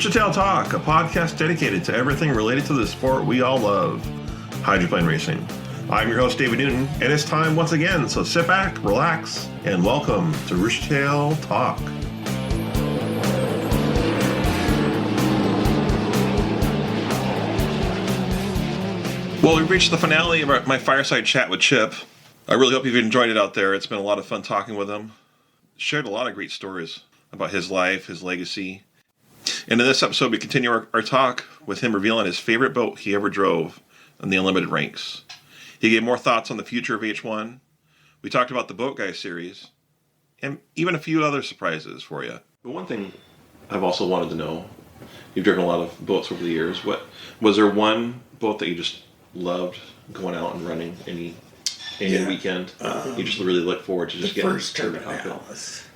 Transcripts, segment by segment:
Roostertail Talk, a podcast dedicated to everything related to the sport we all love, hydroplane racing. I'm your host, David Newton, and it's time once again, so sit back, relax, and welcome to Roostertail Talk. Well, we've reached the finale of my Fireside chat with Chip. I really hope you've enjoyed it out there. It's been a lot of fun talking with him. Shared a lot of great stories about his life, his legacy. And in this episode, we continue our talk with him revealing his favorite boat he ever drove in the Unlimited ranks. He gave more thoughts on the future of H1. We talked about the Boat Guy series, and even a few other surprises for you. But one thing I've also wanted to know, you've driven a lot of boats over the years. Was there one boat that you just loved going out and running any weekend? You just really look forward to just getting the first Terminalis.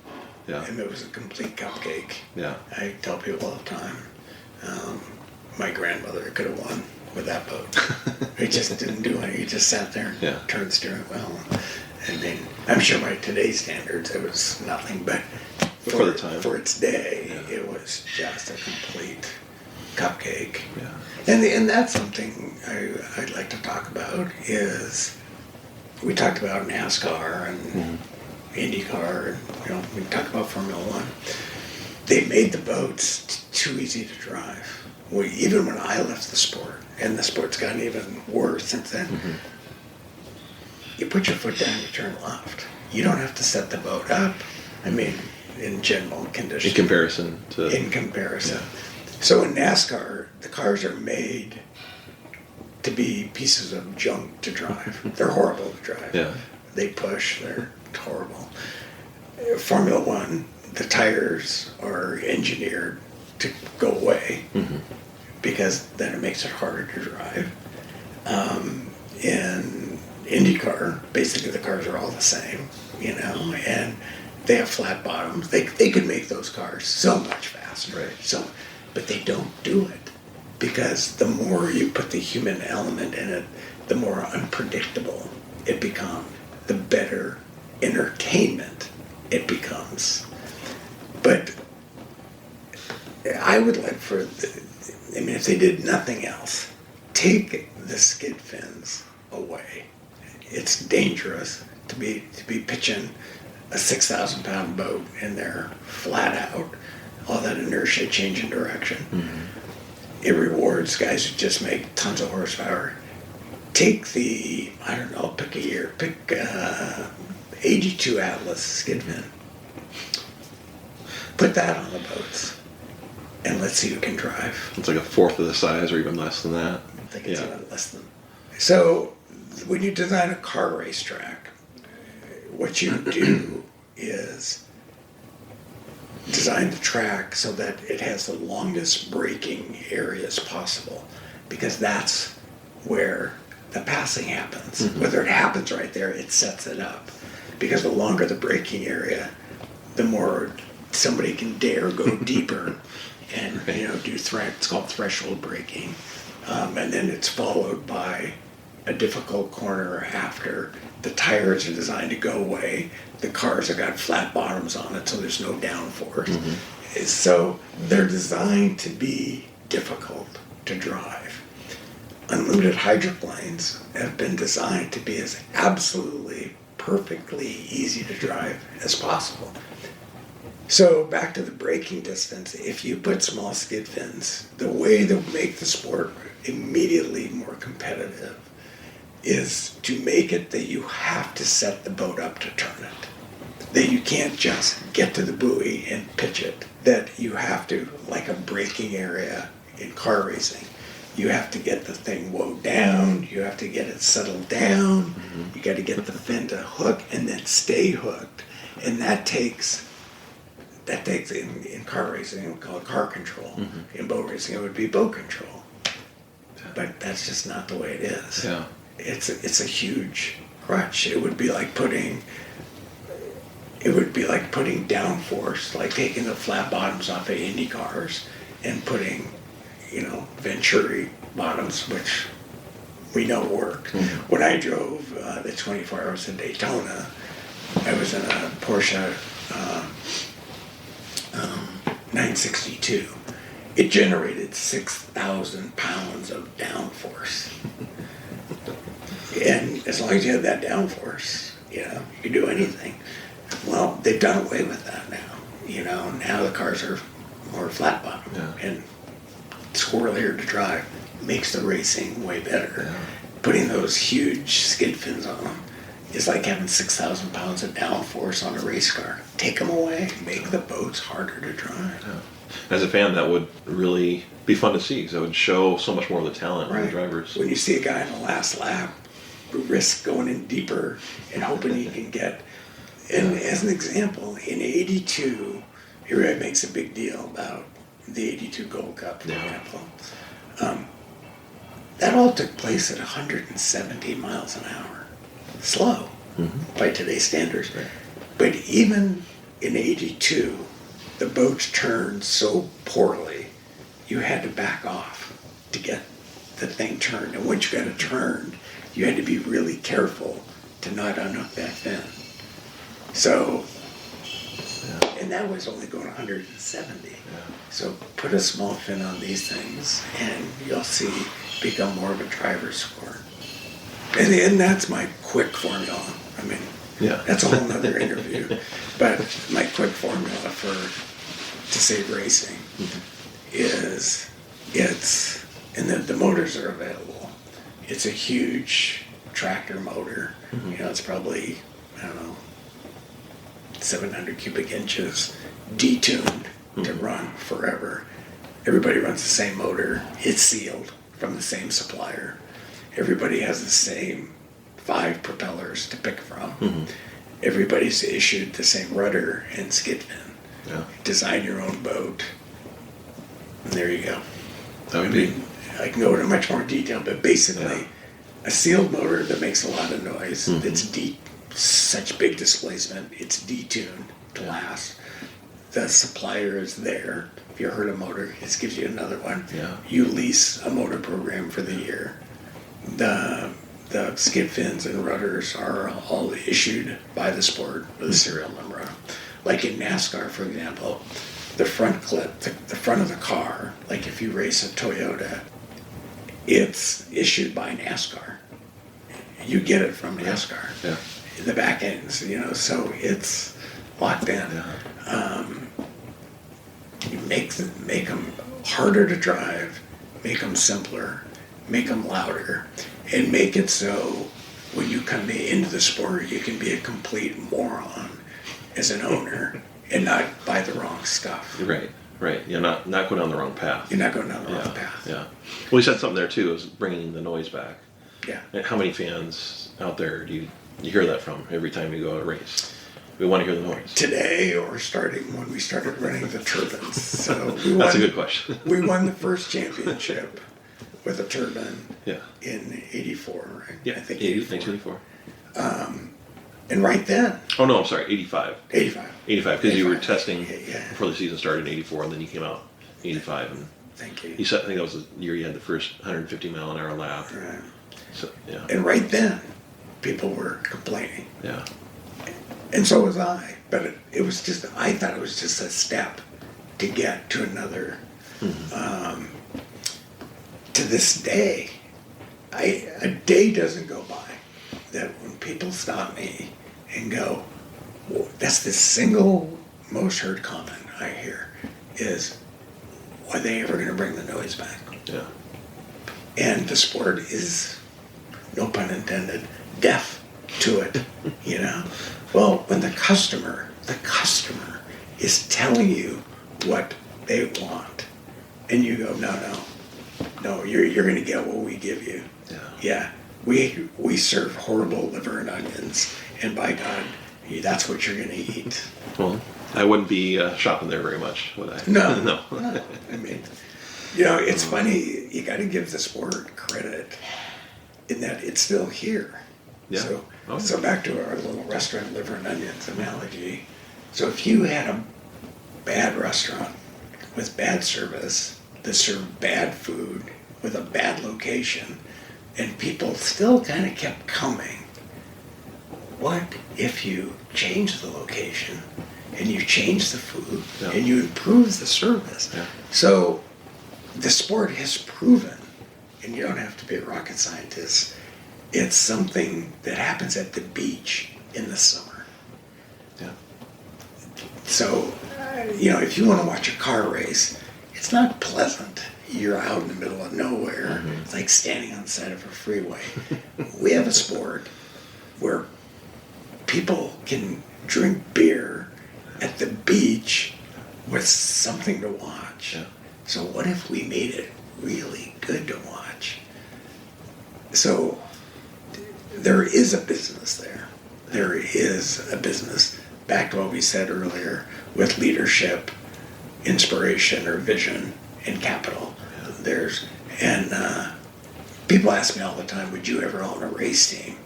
Yeah. And it was a complete cupcake. Yeah. I tell people all the time, my grandmother could have won with that boat. He just didn't do anything. He just sat there and turned the steering wheel. And then, I'm sure by today's standards, it was nothing, but for the time, for its day, it was just a complete cupcake. Yeah. And that's something I'd like to talk about is, we talked about NASCAR and IndyCar, and we talk about Formula One. They made the boats too easy to drive. Even when I left the sport, and the sport's gotten even worse since then, you put your foot down, you turn left. You don't have to set the boat up. I mean, in general conditions. In comparison. Yeah. So in NASCAR, the cars are made to be pieces of junk to drive. They're horrible to drive. Yeah. They push, they're horrible. Formula One, the tires are engineered to go away because then it makes it harder to drive. In IndyCar, basically the cars are all the same, and they have flat bottoms. They could make those cars so much faster. Right. But they don't do it because the more you put the human element in it, the more unpredictable it becomes, the better entertainment it becomes. But I would like if they did nothing else, take the skid fins away. It's dangerous to be pitching a 6,000 pound boat in there flat out, all that inertia changing direction. It rewards guys who just make tons of horsepower. Take the, pick a year, pick 82 Atlas skid fin. Put that on the boats, and let's see who can drive. It's like a fourth of the size or even less than that. I think it's even less than. So when you design a car racetrack, what you do is design the track so that it has the longest braking areas possible, because that's where the passing happens. Whether it happens right there, it sets it up. Because the longer the braking area, the more somebody can dare go deeper and do it's called threshold braking. And then it's followed by a difficult corner after. The tires are designed to go away. The cars have got flat bottoms on it, so there's no downforce. So they're designed to be difficult to drive. Unlimited hydroplanes have been designed to be as absolutely perfectly easy to drive as possible. So back to the braking distance, if you put small skid fins, the way to make the sport immediately more competitive is to make it that you have to set the boat up to turn it. That you can't just get to the buoy and pitch it. That you have to, like a braking area in car racing, you have to get the thing wound down, you have to get it settled down, you got to get the fin to hook and then stay hooked. And that takes in car racing, we call it car control. In boat racing, it would be boat control. But that's just not the way it is. Yeah. It's a huge crutch. It would be like putting downforce, like taking the flat bottoms off of Indy cars and putting, Venturi bottoms, which we know work. When I drove the 24 hours in Daytona, I was in a Porsche 962, it generated 6,000 pounds of downforce. And as long as you have that downforce, you can do anything. Well, they've done away with that now. Now the cars are more flat bottom and squirrelier to drive. Makes the racing way better. Yeah. Putting those huge skid fins on them is like having 6,000 pounds of downforce on a race car. Take them away, make the boats harder to drive. Yeah. As a fan, that would really be fun to see because it would show so much more of the talent in the drivers. When you see a guy in the last lap risk going in deeper and hoping he can get. And as an example, in '82, everybody makes a big deal about the '82 Gold Cup, for example. That all took place at 170 miles an hour. Slow by today's standards. Right. But even in '82, the boats turned so poorly, you had to back off to get the thing turned. And once you got it turned, you had to be really careful to not unhook that fin. So, and that was only going 170. So put a small fin on these things and you'll see become more of a driver's sport. And that's my quick formula. I mean, that's a whole nother interview. But my quick formula to save racing is and the motors are available. It's a huge tractor motor. It's probably, 700 cubic inches, detuned to run forever. Everybody runs the same motor. It's sealed from the same supplier. Everybody has the same 5 propellers to pick from. Everybody's issued the same rudder and skid fin. Design your own boat. And there you go. That would be. I can go into much more detail, but basically, a sealed motor that makes a lot of noise, that's such big displacement, it's detuned to last. The supplier is there. If you heard a motor, this gives you another one. You lease a motor program for the year. The skid fins and rudders are all issued by the sport with a serial number on them. Like in NASCAR, for example, the front clip, the front of the car, like if you race a Toyota, it's issued by NASCAR. You get it from NASCAR. The back ends, so it's locked in. You make them harder to drive, make them simpler, make them louder, and make it so when you come into the sport, you can be a complete moron as an owner and not buy the wrong stuff. Right. You're not going down the wrong path. You're not going down the wrong path. Well, you said something there too, is bringing the noise back. And how many fans out there do you hear that from every time you go to a race? We want to hear the noise. Today, or starting when we started running the turbines. So that's a good question. We won the first championship with a turbine in '84. I think 84. And right then. Oh no, I'm sorry, 85. 85, because you were testing before the season started in '84, and then you came out in '85, and thank you. You said, I think that was the year you had the first 150 mile an hour lap. Right. So And right then, people were complaining. Yeah. And so was I. But it was just, I thought it was just a step to get to another. To this day, a day doesn't go by that when people stop me and go, well, that's the single most heard comment I hear is, are they ever going to bring the noise back? And the sport is, no pun intended, deaf to it, Well, when the customer is telling you what they want, and you go, no, you're going to get what we give you. We serve horrible liver and onions, and by God, that's what you're going to eat. Well, I wouldn't be shopping there very much, would I? No. I mean, it's funny. You got to give the sport credit in that it's still here. So back to our little restaurant liver and onions analogy. So if you had a bad restaurant with bad service that served bad food with a bad location, and people still kind of kept coming, what if you change the location and you change the food and you improve the service? So the sport has proven, and you don't have to be a rocket scientist, it's something that happens at the beach in the summer. Yeah. So, if you want to watch a car race, it's not pleasant. You're out in the middle of nowhere. Mm-hmm. It's like standing on the side of a freeway. We have a sport where people can drink beer at the beach with something to watch. Yeah. So what if we made it really good to watch? So there is a business there. There is a business. Back to what we said earlier with leadership, inspiration or vision, and capital. People ask me all the time, would you ever own a race team?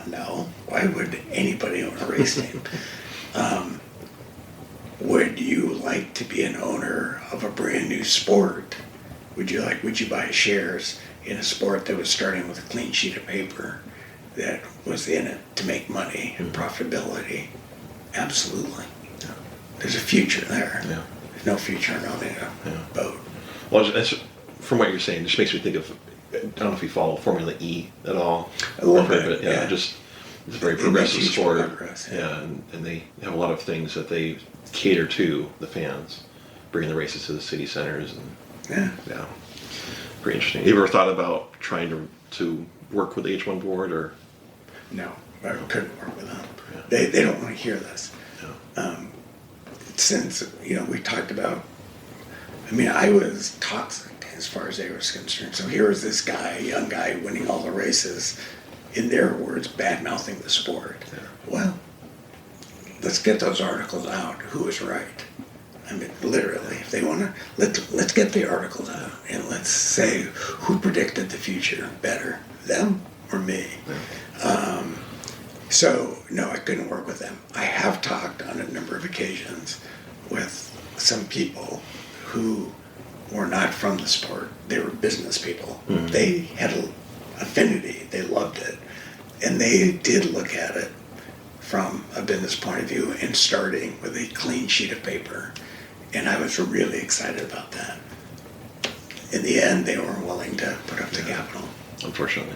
No. Why would anybody own a race team? Would you like to be an owner of a brand new sport? Would you buy shares in a sport that was starting with a clean sheet of paper that was in it to make money and profitability? Absolutely. Yeah. There's a future there. Yeah. There's no future in owning a boat. Well, from what you're saying, it just makes me think of, I don't know if you follow Formula E at all. A little bit, yeah. It's a very progressive sport. Progress, yeah, and they have a lot of things that they cater to the fans, bringing the races to the city centers, and yeah, pretty interesting. You ever thought about trying to work with the H1 board, or? No, I couldn't work with them. Yeah. They don't want to hear this. No. Since we talked about, I was toxic as far as they were concerned. So here was this guy, young guy, winning all the races, in their words, bad-mouthing the sport. Yeah. Well, let's get those articles out. Who was right? Literally, if they want to, let's get the articles out and let's say who predicted the future better, them or me. Yeah. So no, I couldn't work with them. I have talked on a number of occasions with some people who were not from the sport. They were business people. Mm-hmm. They had an affinity. They loved it. And they did look at it from a business point of view and starting with a clean sheet of paper. And I was really excited about that. In the end, they weren't willing to put up the capital. Unfortunately.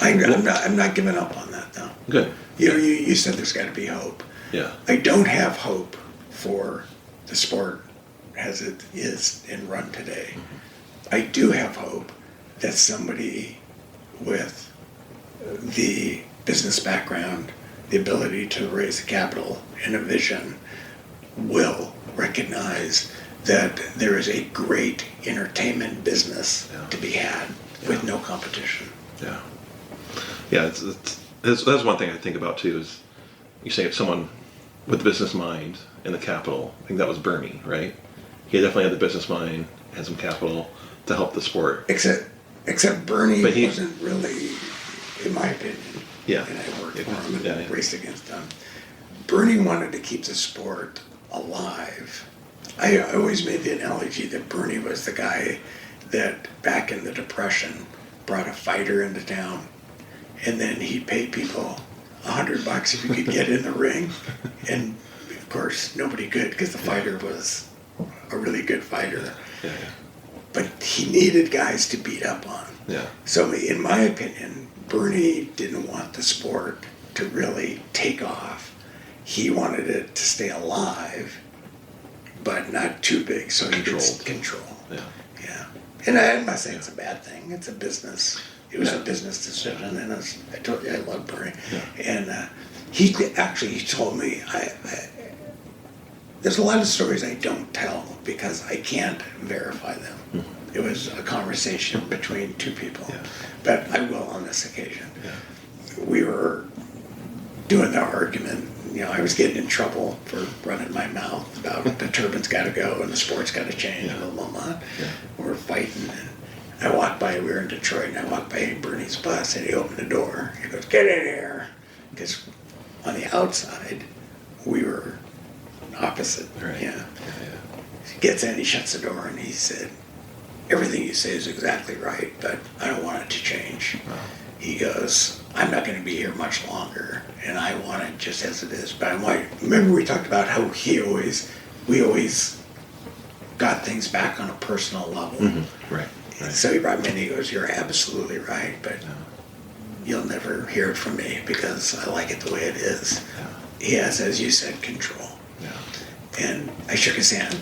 I'm not giving up on that, though. Good. You said there's got to be hope. Yeah. I don't have hope for the sport as it is and run today. Mm-hmm. I do have hope that somebody with the business background, the ability to raise the capital and a vision will recognize that there is a great entertainment business to be had with no competition. Yeah. Yeah, that's one thing I think about too, is you say if someone with the business mind and the capital, I think that was Bernie, right? He definitely had the business mind, had some capital to help the sport. Except Bernie wasn't really, in my opinion, and I worked for him and raced against him. Bernie wanted to keep the sport alive. I always made the analogy that Bernie was the guy that back in the Depression brought a fighter into town, and then he'd pay people $100 if you could get in the ring, and of course nobody could because the fighter was a really good fighter. Yeah. But he needed guys to beat up on. Yeah. So in my opinion, Bernie didn't want the sport to really take off. He wanted it to stay alive, but not too big, so he could control. Yeah. And I'm not saying it's a bad thing. It's a business. It was a business decision, and I told you I love Bernie. Yeah. And he told me, there's a lot of stories I don't tell because I can't verify them. Mm-hmm. It was a conversation between two people, but I will on this occasion. Yeah. We were doing the argument. I was getting in trouble for running my mouth about the turbine's got to go and the sport's got to change, blah, blah, blah. Yeah. We're fighting. And I walked by, we were in Detroit, and I walked by Bernie's bus, and he opened the door. He goes, "Get in here." Because on the outside, we were opposite. Right. Yeah. He gets in, he shuts the door, and he said, "Everything you say is exactly right, but I don't want it to change." Wow. He goes, "I'm not going to be here much longer, and I want it just as it is. But remember we talked about how we always got things back on a personal level. Mm-hmm. Right. So he brought me in, he goes, "You're absolutely right, but you'll never hear it from me because I like it the way it is." Yeah. He has, as you said, control. Yeah. And I shook his hand.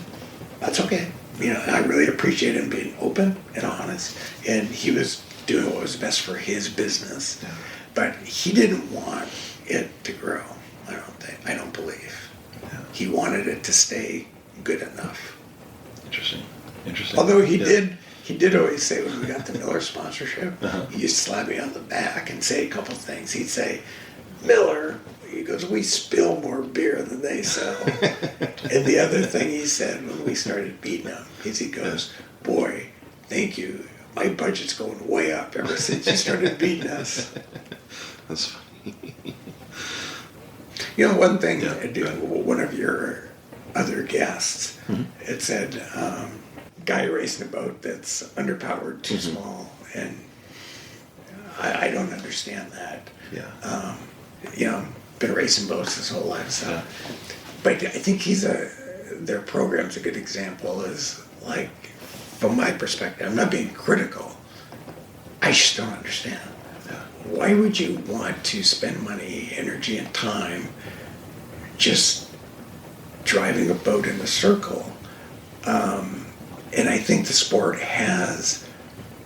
That's okay. I really appreciate him being open and honest. And he was doing what was best for his business. Yeah. But he didn't want it to grow, I don't believe. Yeah. He wanted it to stay good enough. Interesting. Although he did always say when we got the Miller sponsorship, he used to slap me on the back and say a couple things. He'd say, "Miller," he goes, "we spill more beer than they sell." And the other thing he said when we started beating him is he goes, "Boy, thank you. My budget's going way up ever since you started beating us." That's funny. One thing, one of your other guests, it said, guy racing a boat that's underpowered, too small, and I don't understand that. Yeah. Been racing boats his whole life, so. Yeah. But I think their program's a good example. Is like, from my perspective, I'm not being critical. I just don't understand. Yeah. Why would you want to spend money, energy, and time just driving a boat in a circle? And I think the sport has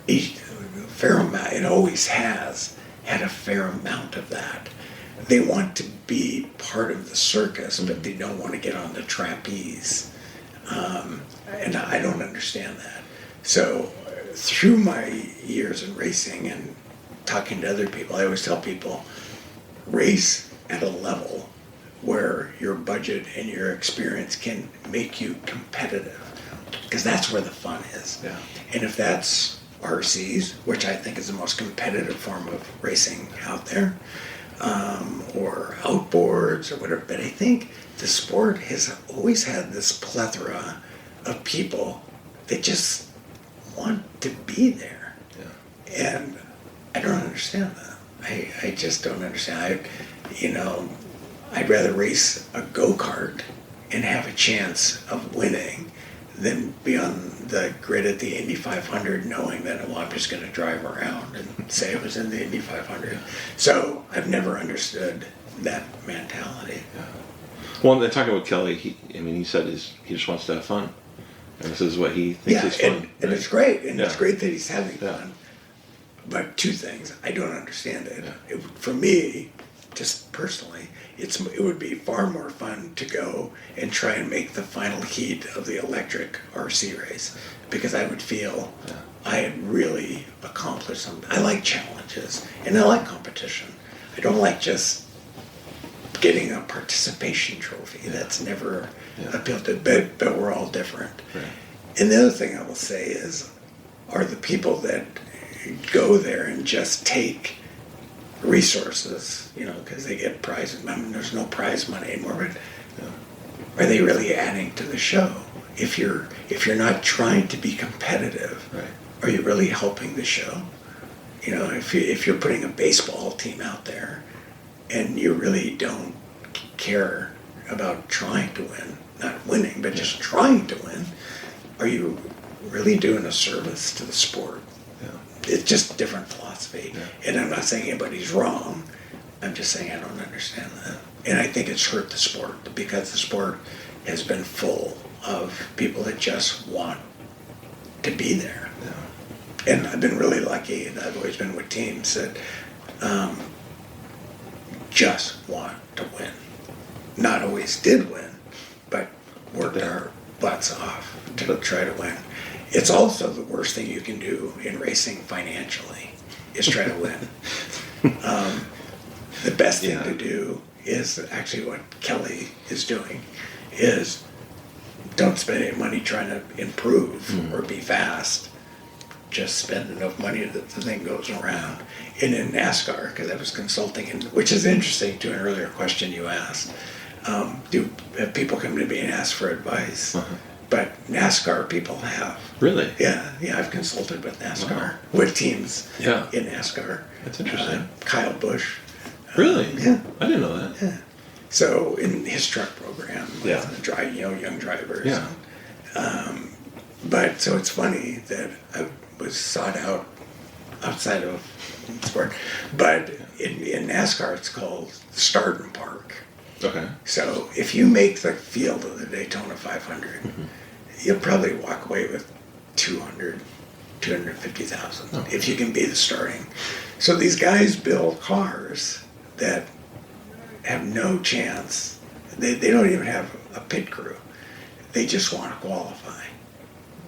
a fair amount, it always has had a fair amount of that. They want to be part of the circus, but they don't want to get on the trapeze. And I don't understand that. So through my years in racing and talking to other people, I always tell people, race at a level where your budget and your experience can make you competitive. Because that's where the fun is. Yeah. And if that's RCs, which I think is the most competitive form of racing out there, or outboards or whatever, but I think the sport has always had this plethora of people that just want to be there. Yeah. And I don't understand that. I just don't understand. I'd rather race a go-kart and have a chance of winning than be on the grid at the Indy 500 knowing that, I'm just going to drive around and say I was in the Indy 500. So I've never understood that mentality. Yeah. Well, they're talking about Kelly. He said he just wants to have fun. And this is what he thinks is fun. And it's great. And it's great that he's having fun. But two things, I don't understand it. Yeah. For me, just personally, it would be far more fun to go and try and make the final heat of the electric RC race, because I would feel I had really accomplished something. I like challenges and I like competition. I don't like just getting a participation trophy. That's never appealed to me, but we're all different. Right. And the other thing I will say is, are the people that go there and just take resources, because they get prizes. There's no prize money anymore, but are they really adding to the show? If you're not trying to be competitive, are you really helping the show? If you're putting a baseball team out there and you really don't care about trying to win, not winning, but just trying to win, are you really doing a service to the sport? It's just a different philosophy. Yeah. And I'm not saying anybody's wrong. I'm just saying I don't understand that. And I think it's hurt the sport, because the sport has been full of people that just want to be there. Yeah. And I've been really lucky, and I've always been with teams that just want to win. Not always did win, but worked our butts off to try to win. It's also the worst thing you can do in racing financially, is try to win. The best thing to do is actually what Kelly is doing, is don't spend any money trying to improve or be fast. Just spend enough money that the thing goes around. And in NASCAR, because I was consulting, which is interesting to an earlier question you asked, have people come to me and ask for advice? But NASCAR people have. Really? Yeah, I've consulted with NASCAR, with teams in NASCAR. That's interesting. Kyle Busch. Really? Yeah. I didn't know that. Yeah. So in his truck program, young drivers. Yeah. But so it's funny that I was sought out outside of sport. But in NASCAR, it's called Start and Park. Okay. So if you make the field of the Daytona 500, you'll probably walk away with 250,000 if you can be the starting. So these guys build cars that have no chance. They don't even have a pit crew. They just want to qualify.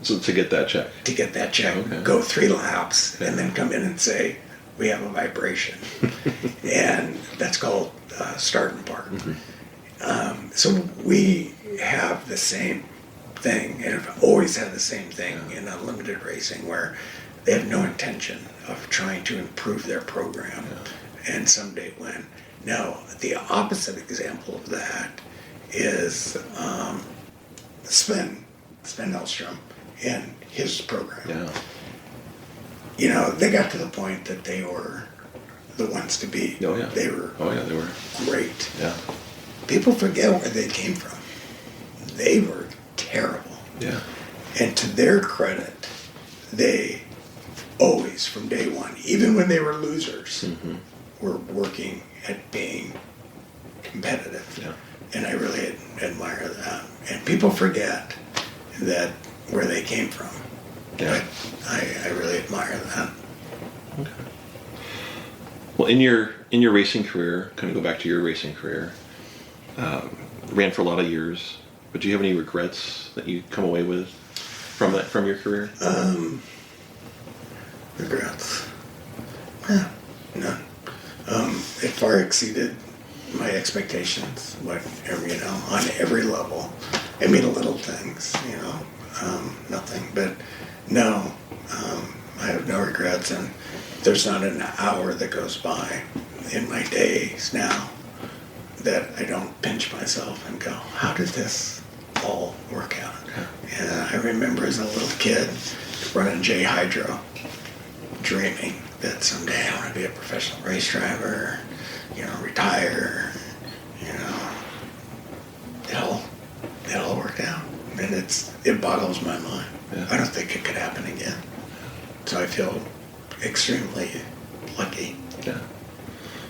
So to get that check. To get that check, go 3 laps, and then come in and say, we have a vibration. And that's called Start and Park. So we have the same thing, and have always had the same thing in unlimited racing, where they have no intention of trying to improve their program and someday win. Now, the opposite example of that is Sven Hellstrom and his program. Yeah. You know, they got to the point that they were the ones to beat. Oh, yeah. They were great. Yeah. People forget where they came from. They were terrible. Yeah. And to their credit, they always, from day one, even when they were losers, were working at being competitive. Yeah. And I really admire that. And people forget that where they came from. Yeah. But I really admire that. Okay. Well, in your racing career, kind of go back to your racing career, ran for a lot of years, but do you have any regrets that you come away with from your career? Regrets? None. It far exceeded my expectations, on every level. I mean, little things, nothing. But no, I have no regrets, and there's not an hour that goes by in my days now that I don't pinch myself and go, how did this all work out? And I remember as a little kid running J Hydro, dreaming that someday I want to be a professional race driver, retire, it all worked out. And it boggles my mind. Yeah. I don't think it could happen again. So I feel extremely lucky. Yeah.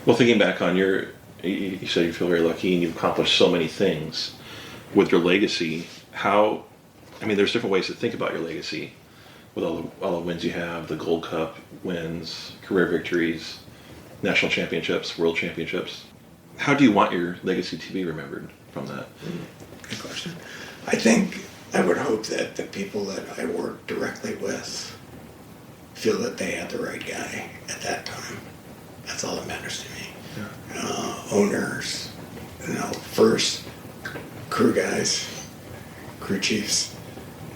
Well, thinking back on you said you feel very lucky and you've accomplished so many things with your legacy. There's different ways to think about your legacy with all the wins you have, the Gold Cup wins, career victories, national championships, world championships. How do you want your legacy to be remembered from that? Good question. I would hope that the people that I work directly with feel that they had the right guy at that time. That's all that matters to me. Yeah. Owners, first crew guys, crew chiefs,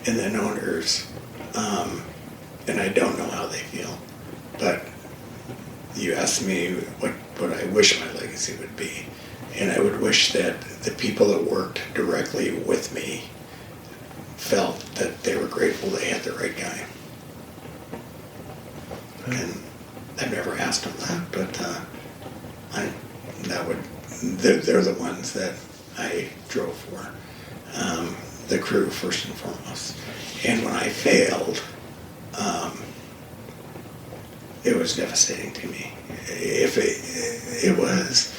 and then owners. And I don't know how they feel, but you asked me what I wish my legacy would be. And I would wish that the people that worked directly with me felt that they were grateful they had the right guy. And I've never asked them that, but they're the ones that I drove for. The crew first and foremost. And when I failed, it was devastating to me. If it was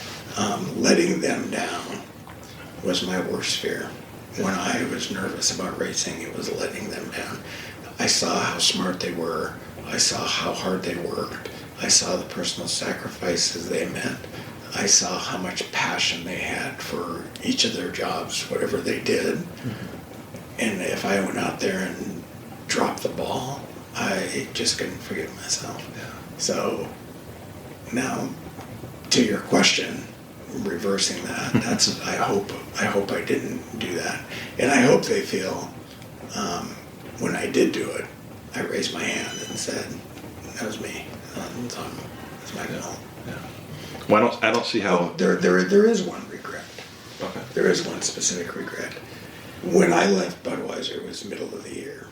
letting them down was my worst fear. When I was nervous about racing, it was letting them down. I saw how smart they were. I saw how hard they worked. I saw the personal sacrifices they meant. I saw how much passion they had for each of their jobs, whatever they did. And if I went out there and dropped the ball, I just couldn't forgive myself. Yeah. So now, to your question, reversing that, that's I hope I didn't do that. And I hope they feel when I did do it, I raised my hand and said, that was me. That's my goal. Yeah. Well, I don't see how... There is one regret. Okay. There is one specific regret. When I left Budweiser, it was middle of the year.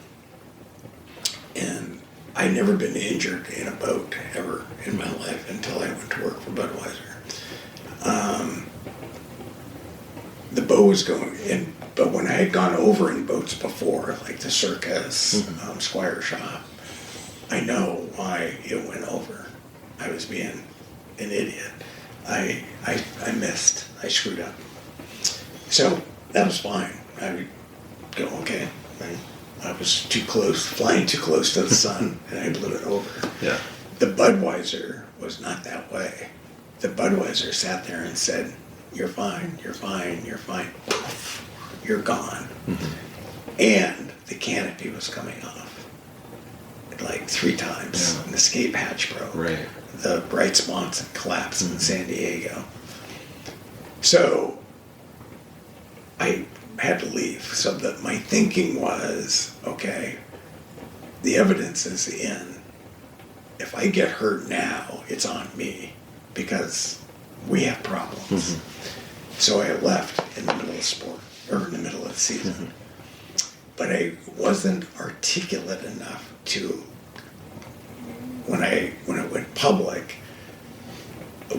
And I'd never been injured in a boat ever in my life until I went to work for Budweiser. The boat was going in, but when I had gone over in boat boats before, like the Circus, Squire Shop. I know why it went over. I was being an idiot. I missed. I screwed up. So that was fine. I would go, okay. I was too close, flying too close to the sun, and I blew it over. Yeah. The Budweiser was not that way. The Budweiser sat there and said, "You're fine, you're fine, you're fine." You're gone. And the canopy was coming off like 3 times. Yeah. An escape hatch broke. Right. The bright spots had collapsed in San Diego. So I had to leave. So that my thinking was, okay, the evidence is in. If I get hurt now, it's on me because we have problems. So I left in the middle of sport, or in the middle of the season. But I wasn't articulate enough to, when it went public,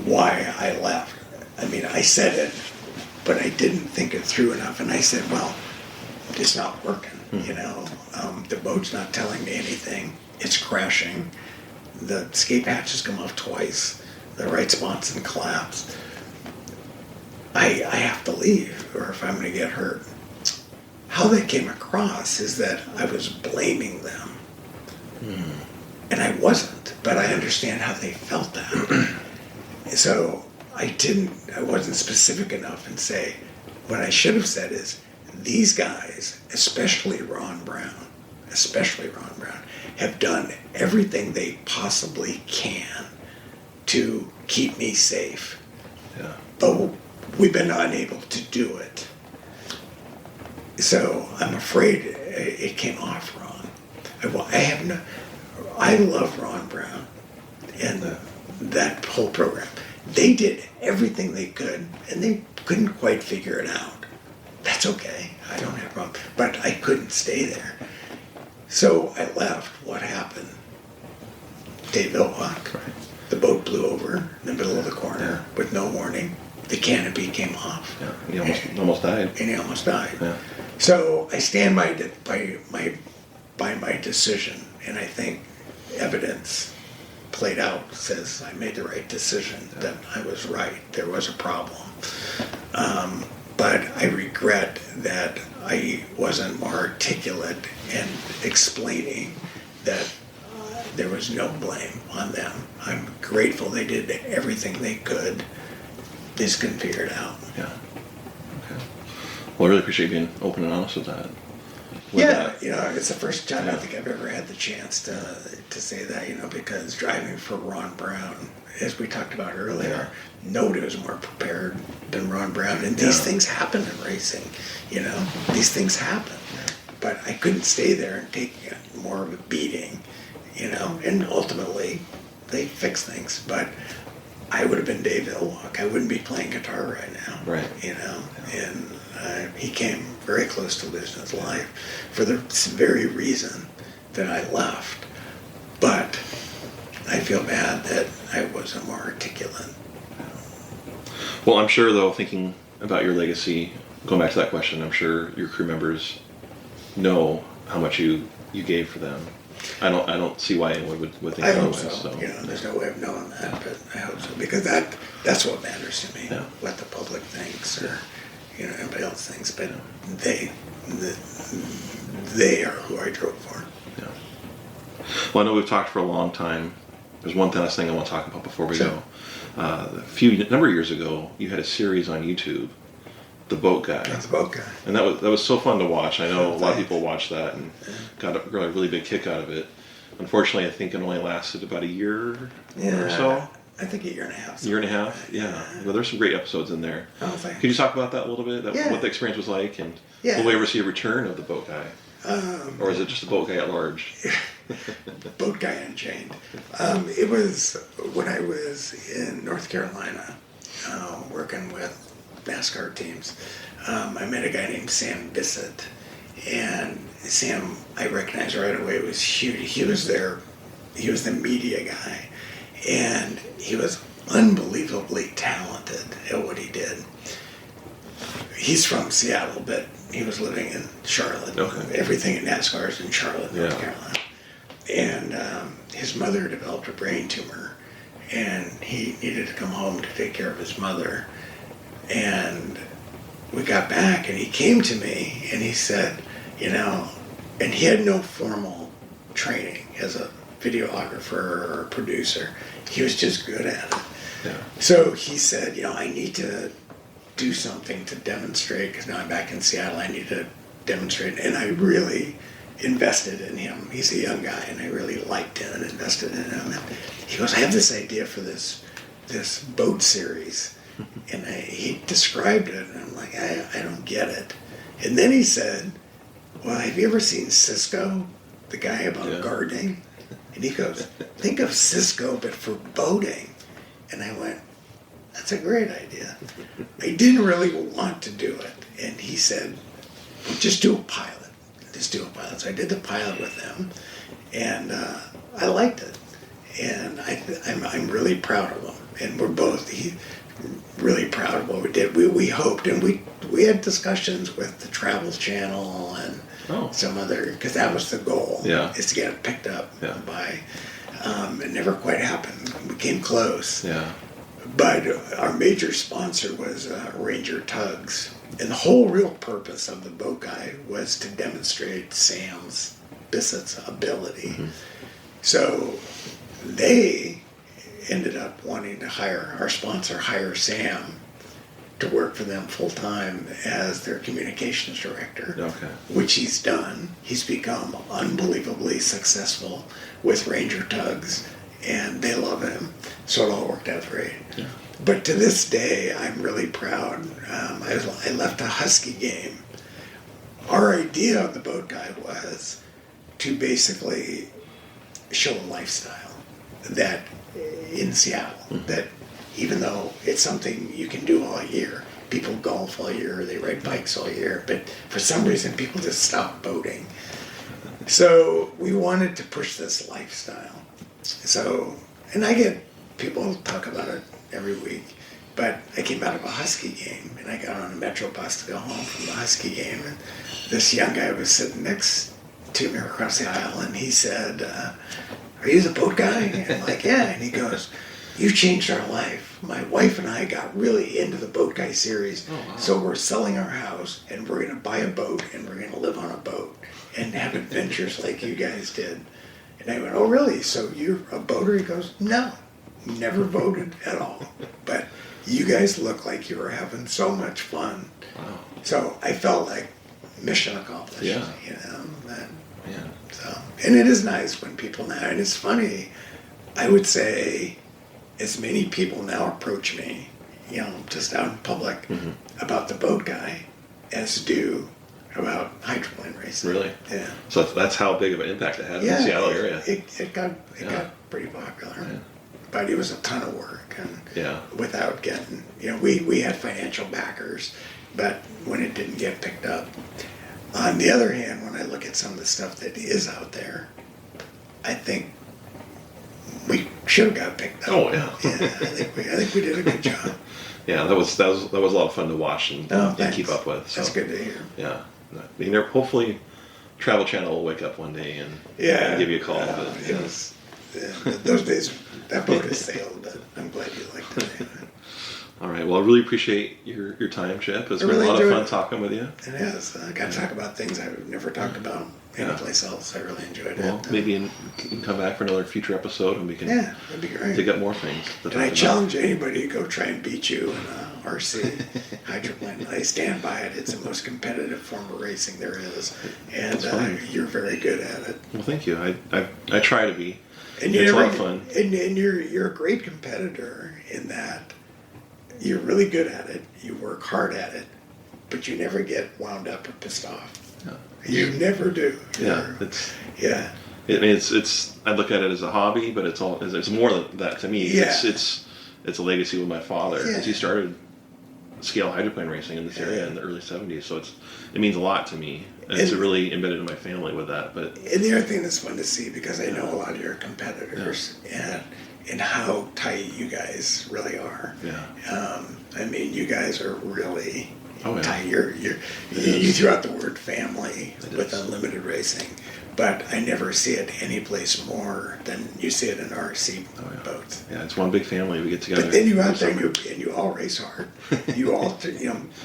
why I left. I mean, I said it, but I didn't think it through enough. And I said, well, it's not working, you know. The boat's not telling me anything. It's crashing. The escape hatches come off twice. The right spots and collapse. I have to leave, or if I'm going to get hurt. How that came across is that I was blaming them. And I wasn't, but I understand how they felt that. So I wasn't specific enough and say, what I should have said is, these guys, especially Ron Brown, have done everything they possibly can to keep me safe. Yeah. But we've been unable to do it. So I'm afraid it came off wrong. I love Ron Brown and that whole program. They did everything they could, and they couldn't quite figure it out. That's okay. I don't have a problem. But I couldn't stay there. So I left. What happened? Dave Ilhock. Right. The boat blew over in the middle of the corner with no warning. The canopy came off. Yeah. He almost died. And he almost died. Yeah. So I stand by my decision, and I think evidence played out says I made the right decision, that I was right. There was a problem. But I regret that I wasn't more articulate in explaining that there was no blame on them. I'm grateful they did everything they could. They just couldn't figure it out. Yeah. Okay. Well, I really appreciate you being open and honest with that. You know, it's the first time I think I've ever had the chance to say that, you know, because driving for Ron Brown, as we talked about earlier, nobody was more prepared than Ron Brown. And these things happen in racing, you know, these things happen. But I couldn't stay there and take more of a beating, you know, and ultimately they fixed things. But I would have been Dave Ilhock. I wouldn't be playing guitar right now. Right. You know, and he came very close to losing his life for the very reason that I left. But I feel bad that I wasn't more articulate. Well, I'm sure, though, thinking about your legacy, going back to that question, I'm sure your crew members know how much you gave for them. I don't see why anyone would think I hope otherwise. so. You know, there's no way of knowing that, but I hope so, because that's what matters to me. Yeah. What the public thinks, or you know, anybody else thinks, but they are who I drove for. Yeah. Well, I know we've talked for a long time. There's one last thing I want to talk about before we go. A number of years ago, you had a series on YouTube, The Boat Guy. That's the boat guy. And that was so fun to watch. I know a lot of people watched that and got a really big kick out of it. Unfortunately, I think it only lasted about a year or so. I think a year and a half. Year and a half? Yeah. Well, there's some great episodes in there. Oh, thanks. Could you talk about that a little bit? Yeah. What the experience was like, and Yeah. will we ever see a return of The Boat Guy? Or is it just The Boat Guy at large? Boat Guy Unchained. It was when I was in North Carolina working with NASCAR teams. I met a guy named Sam Bissett, and Sam, I recognized right away, was huge. He was there. He was the media guy, and he was unbelievably talented at what he did. He's from Seattle, but he was living in Charlotte. Okay. Everything in NASCAR is in Charlotte, North Yeah. Carolina. And his mother developed a brain tumor, and he needed to come home to take care of his mother. And we got back, and he came to me, and he said, you know, and he had no formal training as a videographer or producer. He was just good at it. Yeah. So he said, you know, I need to do something to demonstrate, because now I'm back in Seattle, I need to demonstrate. And I really invested in him. He's a young guy, and I really liked him and invested in him. And he goes, I have this idea for this boat series. And he described it, and I'm like, I don't get it. And then he said, well, have you ever seen Cisco, the guy about gardening? And he goes, think of Cisco, but for boating. And I went, that's a great idea. I didn't really want to do it. And he said, well, just do a pilot. Just do a pilot. So I did the pilot with him, and I liked it. And I'm really proud of him. And we're both really proud of what we did. We hoped, and we had discussions with the Travel Channel and some other, because that was the goal, is to get it picked up by. It never quite happened. We came close. Yeah. But our major sponsor was Ranger Tugs. And the whole real purpose of the boat guy was to demonstrate Sam's Bissett's ability. Mm-hmm. So they ended up wanting to our sponsor hire Sam to work for them full time as their communications director, which he's done. He's become unbelievably successful with Ranger Tugs, and they love him. So it all worked out great. Yeah. But to this day, I'm really proud. I left a Husky game. Our idea of the boat guy was to basically show a lifestyle that in Seattle, that even though it's something you can do all year, people golf all year, they ride bikes all year, but for some reason people just stop boating. So we wanted to push this lifestyle. So, and I get people talk about it every week, but I came out of a Husky game, and I got on a Metro bus to go home from the Husky game, and this young guy was sitting next to me across the aisle, and he said, are you the boat guy? And I'm like, yeah. And he goes, you changed our life. My wife and I got really into the boat guy series. Oh, wow. So we're selling our house, and we're going to buy a boat, and we're going to live on a boat and have adventures like you guys did. And I went, oh, really? So you're a boater? He goes, no, never boated at all. But you guys look like you were having so much fun. Wow. So I felt like mission accomplished. Yeah. You know, so, and it is nice when people now, and it's funny, I would say as many people now approach me, you know, just out in public about the boat guy as do about hydroplane racing. Really? Yeah. So that's how big of an impact it had in the Seattle area. It got pretty popular. Yeah. But it was a ton of work, and without getting, you know, we had financial backers, but when it didn't get picked up. On the other hand, when I look at some of the stuff that is out there, I think we should have got picked up. Oh yeah. Yeah, I think we did a good job. Yeah, that was a lot of fun to watch and keep up with. So. That's good to hear. Yeah, I mean, hopefully, Travel Channel will wake up one day and give you a call. It was those days. That boat has sailed, but I'm glad you liked it. All right. Well, I really appreciate your time, Chip. It's been a lot of fun talking with you. It is. I got to talk about things I've never talked about anyplace else. I really enjoyed it. Well, maybe you can come back for another future episode, and we can that'd be great. dig up more things. And I challenge anybody to go try and beat you in a RC hydroplane. I stand by it. It's the most competitive form of racing there is, and you're very good at it. Well, thank you. I try to be. And it's a lot of fun. And you're a great competitor in that. You're really good at it. You work hard at it, but you never get wound up or pissed off. No. You never do. I mean, it's. I look at it as a hobby, but it's more than that to me. Yeah. It's a legacy with my father because he started scale hydroplane racing in this area in the early '70s. So it means a lot to me. And it's really embedded in my family with that. But and the other thing that's fun to see, because I know a lot of your competitors and how tight you guys really are. Yeah. I mean, you guys are really You Oh, yeah. tie you threw out the word family with unlimited racing, but I never see it any place more than you see it in RC boats. Yeah, it's one big family. We get together. But then you out there and you all race hard. You all,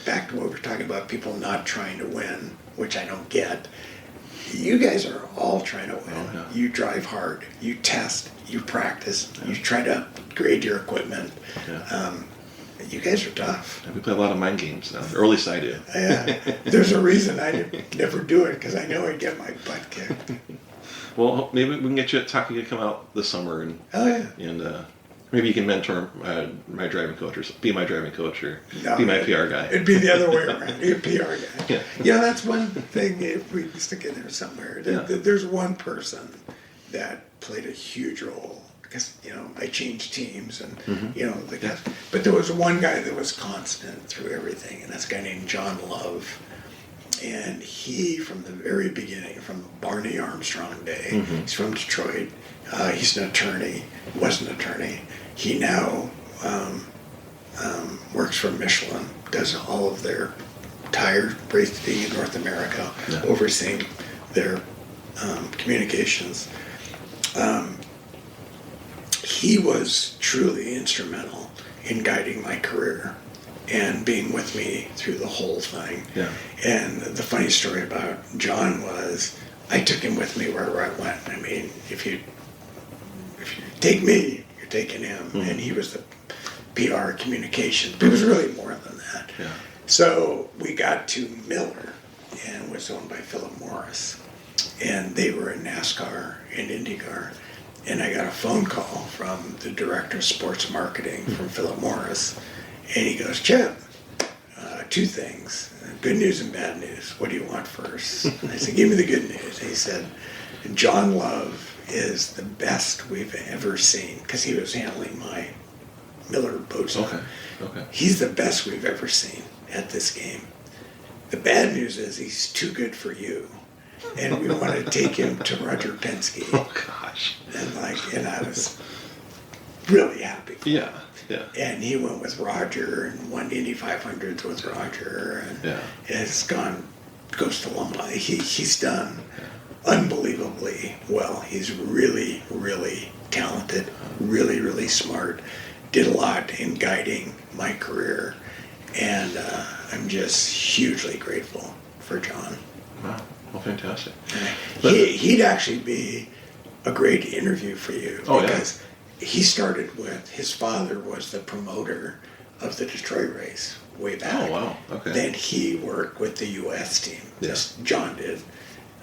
back to what we were talking about, people not trying to win, which I don't get. You guys are all trying to win. Oh, yeah. You drive hard. You test. You practice. You try to upgrade your equipment. Yeah. You guys are tough. We play a lot of mind games now. Or at least I do. Yeah. There's a reason I never do it, because I know I'd get my butt kicked. Well, maybe we can get you Taki to come out this summer and maybe you can mentor my driving coach, or be my driving coach, or be my PR guy. It'd be the other way around. Be a PR guy. Yeah. Yeah, that's one thing. If we stick in there somewhere, there's one person that played a huge role, because I changed teams and the guys. But there was one guy that was constant through everything, and that's a guy named John Love. And he, from the very beginning, from Barney Armstrong day, he's from Detroit. He's an attorney. Was an attorney. He now works for Michelin. Does all of their tire racing in North America, overseeing their communications. He was truly instrumental in guiding my career and being with me through the whole thing. Yeah. And the funny story about John was, I took him with me wherever I went. I mean, if you take me, you're taking him. And he was the PR communication, but it was really more than that. Yeah. So we got to Miller, and it was owned by Philip Morris. And they were in NASCAR and IndyCar. And I got a phone call from the director of sports marketing from Philip Morris. And he goes, Chip, two things, good news and bad news. What do you want first? And I said, give me the good news. And he said, John Love is the best we've ever seen, because he was handling my Miller boats. Okay. He's the best we've ever seen at this game. The bad news is he's too good for you. And we want to take him to Roger Penske. Oh, gosh. And I was really happy for him. Yeah. And he went with Roger and won Indy 500s with Roger. And goes to Lombard. He's done unbelievably well. He's really, really talented, really, really smart. Did a lot in guiding my career. And I'm just hugely grateful for John. Wow. Well, fantastic. He'd actually be a great interview for you, because he started with, his father was the promoter of the Detroit race way back. Oh, wow. Okay. Then he worked with the U.S. team, just John did.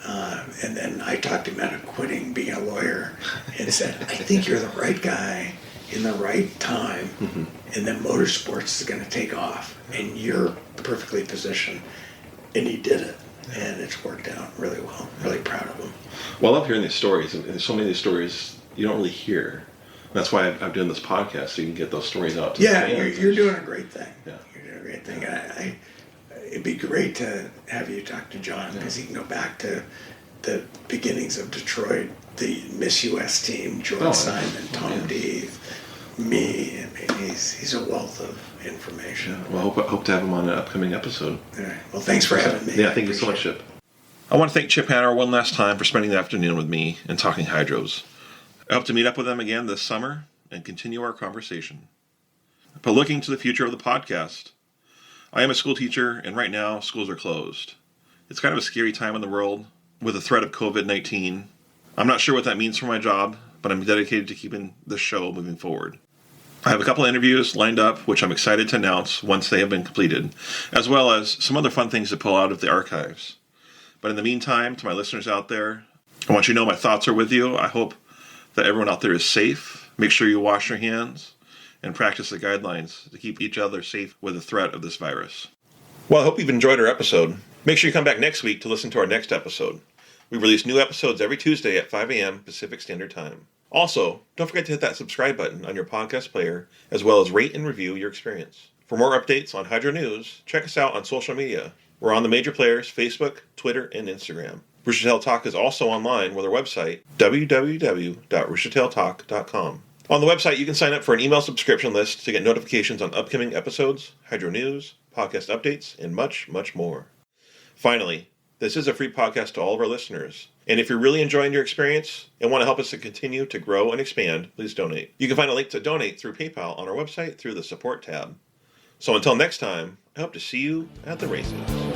And then I talked him out of quitting being a lawyer and said, I think you're the right guy in the right time, and then motorsports is going to take off, and you're perfectly positioned. And he did it. And it's worked out really well. Really proud of him. Well, I love hearing these stories. And there's so many of these stories you don't really hear. That's why I'm doing this podcast, so you can get those stories out to the fans. You're doing a great thing. Yeah. You're doing a great thing. It'd be great to have you talk to John, because he can go back to the beginnings of Detroit, the Miss US team, George Simon, Tom Deave, me. I mean, he's a wealth of information. Yeah. Well, I hope to have him on an upcoming episode. All right. Well, thanks for having me. Yeah, thank you so much, Chip. I want to thank Chip Hanauer one last time for spending the afternoon with me and talking hydros. I hope to meet up with him again this summer and continue our conversation. But looking to the future of the podcast, I am a school teacher, and right now schools are closed. It's kind of a scary time in the world with the threat of COVID-19. I'm not sure what that means for my job, but I'm dedicated to keeping this show moving forward. I have a couple of interviews lined up, which I'm excited to announce once they have been completed, as well as some other fun things to pull out of the archives. But in the meantime, to my listeners out there, I want you to know my thoughts are with you. I hope that everyone out there is safe. Make sure you wash your hands and practice the guidelines to keep each other safe with the threat of this virus. Well, I hope you've enjoyed our episode. Make sure you come back next week to listen to our next episode. We release new episodes every Tuesday at 5 a.m. Pacific Standard Time. Also, don't forget to hit that subscribe button on your podcast player, as well as rate and review your experience. For more updates on Hydro News, check us out on social media. We're on the major players, Facebook, Twitter, and Instagram. Roostertail Talk is also online with our website, www.roostertailtalk.com. On the website, you can sign up for an email subscription list to get notifications on upcoming episodes, Hydro News, podcast updates, and much, much more. Finally, this is a free podcast to all of our listeners. And if you're really enjoying your experience and want to help us to continue to grow and expand, please donate. You can find a link to donate through PayPal on our website through the support tab. So until next time, I hope to see you at the races.